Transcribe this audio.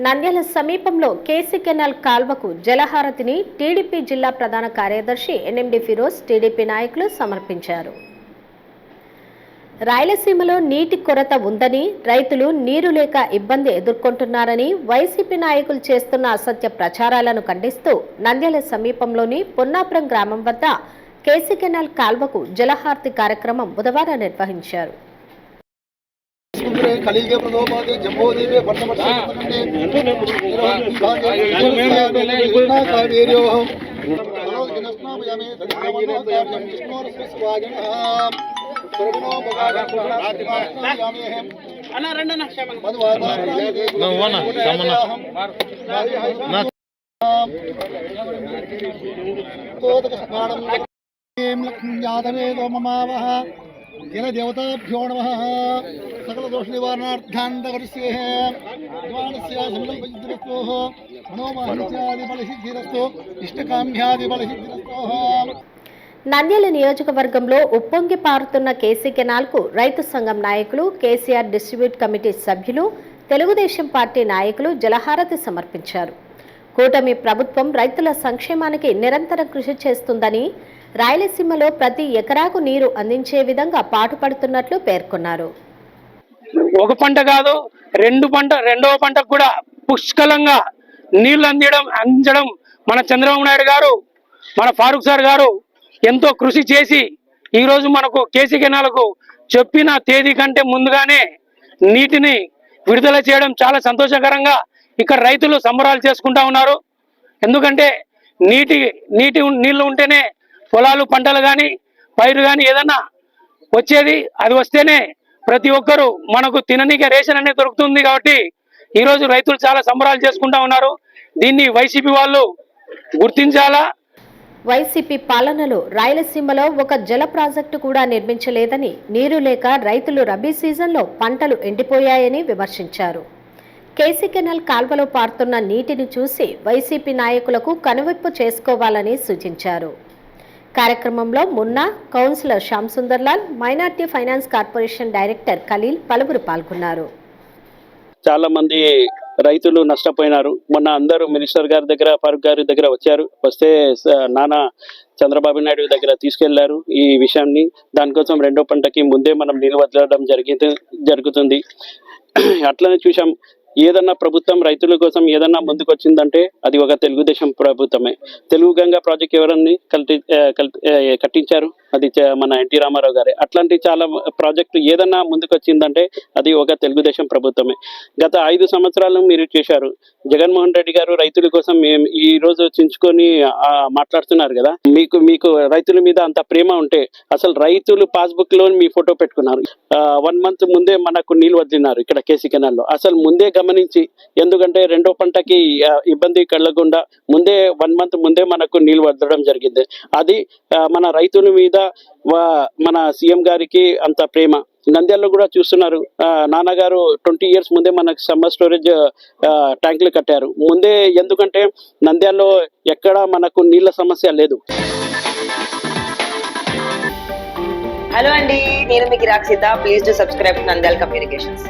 నంద్యాల సమీపంలో KC canal కాల్వకు జలహారతిని TDP జిల్లా ప్రధాన కార్యదర్శి ఎన్ఎండి ఫిరోజ్ టీడీపీ నాయకులు సమర్పించారు. రాయలసీమలో నీటి కొరత ఉందని, రైతులు నీరు లేక ఇబ్బంది ఎదుర్కొంటున్నారని వైసీపీ నాయకులు చేస్తున్న అసత్య ప్రచారాలను ఖండిస్తూ నంద్యాల సమీపంలోని పొన్నాపురం గ్రామం వద్ద కేసీ కెనాల్ కాల్వకు జలహారతి కార్యక్రమం బుధవారం నిర్వహించారు. देवताभ्यो नमः सकल दोष निवारणार्थान्तवर्ष्ये मनोमादिबलसिद्धिरस्तु इष्टकाम्यादिबलसिद्धिरस्तु. నంద్యాల నియోజకవర్గంలో ఉప్పొంగి పారుతున్న కేసీ కెనాల్కు రైతు సంఘం నాయకులు, కేసీఆర్ డిస్ట్రిబ్యూట్ కమిటీ సభ్యులు, తెలుగుదేశం పార్టీ నాయకులు జలహారతి సమర్పించారు. కూటమి ప్రభుత్వం రైతుల సంక్షేమానికి నిరంతరం కృషి చేస్తుందని, రాయలసీమలో ప్రతి ఎకరాకు నీరు అందించే విధంగా పాటుపడుతున్నట్లు పేర్కొన్నారు. ఒక పంట కాదు, రెండవ పంటకు కూడా పుష్కలంగా నీళ్లు అందించడం మన చంద్రబాబు నాయుడు గారు, మన ఫారూక్ సార్ గారు ఎంతో కృషి చేసి ఈరోజు మనకు కేసీ కెనాల్కు చెప్పిన తేదీ కంటే ముందుగానే నీటిని విడుదల చేయడం చాలా సంతోషకరంగా ఇక్కడ రైతులు సంబరాలు చేసుకుంటా ఉన్నారు. ఎందుకంటే నీళ్లు ఉంటేనే పొలాలు, పంటలు కానీ, పైరు కానీ ఏదన్నా వచ్చేది. అది వస్తేనే ప్రతి ఒక్కరూ మనకు తిననీకే రేషన్ అనేది దొరుకుతుంది. కాబట్టి ఈరోజు రైతులు చాలా సంబరాలు చేసుకుంటా ఉన్నారు. దీన్ని వైసీపీ వాళ్ళు గుర్తించాలా. వైసీపీ పాలనలో రాయలసీమలో ఒక జల ప్రాజెక్టు కూడా నిర్మించలేదని, నీరు లేక రైతులు రబీ సీజన్లో పంటలు ఎండిపోయాయని విమర్శించారు. కేసీ కెనాల్ కాల్వలో పారుతున్న నీటిని చూసి వైసీపీ నాయకులకు కనువిప్పు చేసుకోవాలని సూచించారు. కార్యక్రమంలో Munna, councillor Shyam Sundarlal, minority finance corporation director Khalil పలువురు పాల్గొన్నారు. చాలా మంది రైతులు నష్టపోయినారు. మొన్న అందరూ మినిస్టర్ గారి దగ్గర, ఫారూక్ గారి దగ్గర వస్తే నానా చంద్రబాబు నాయుడు దగ్గర తీసుకెళ్లారు ఈ విషయాన్ని. దానికోసం రెండో పంటకి ముందే మనం నీళ్ళు వదలడం జరుగుతుంది. అట్లనే చూసాం, ఏదన్నా ప్రభుత్వం రైతుల కోసం ఏదన్నా ముందుకు వచ్చిందంటే అది ఒక తెలుగుదేశం ప్రభుత్వమే. తెలుగు గంగా ప్రాజెక్ట్ ఎవరన్నీ కట్టించారు, అది మన ఎన్టీ రామారావు గారే. అట్లాంటి చాలా ప్రాజెక్టు ఏదన్నా ముందుకు వచ్చిందంటే అది ఒక తెలుగుదేశం ప్రభుత్వమే. గత 5 సంవత్సరాలు మీరు చేశారు. జగన్మోహన్ రెడ్డి గారు రైతుల కోసం ఈ రోజు చించుకొని మాట్లాడుతున్నారు కదా. మీకు రైతుల మీద అంత ప్రేమ ఉంటే అసలు రైతులు పాస్బుక్ లో మీ ఫోటో పెట్టుకున్నారు. 1 month ముందే మనకు నీళ్ళు వదిలినారు ఇక్కడ కేసీ కెనాల్లో. అసలు ముందే గమనించి, ఎందుకంటే రెండో పంటకి ఇబ్బంది కలగకుండా ముందే 1 month ముందే మనకు నీళ్ళు వదలడం జరిగింది. అది మన రైతుల మీద మన సీఎం గారికి అంత ప్రేమ. నంద్యాలలో కూడా చూస్తున్నారు, నాన్నగారు 20 years ముందే మనకు సమ్మర్ స్టోరేజ్ ట్యాంకులు కట్టారు ముందే. ఎందుకంటే నంద్యాలలో ఎక్కడ మనకు నీళ్ళ సమస్య లేదు. హలో అండి, నేను మీకు Rakshitha. Please do subscribe Nandyal communications.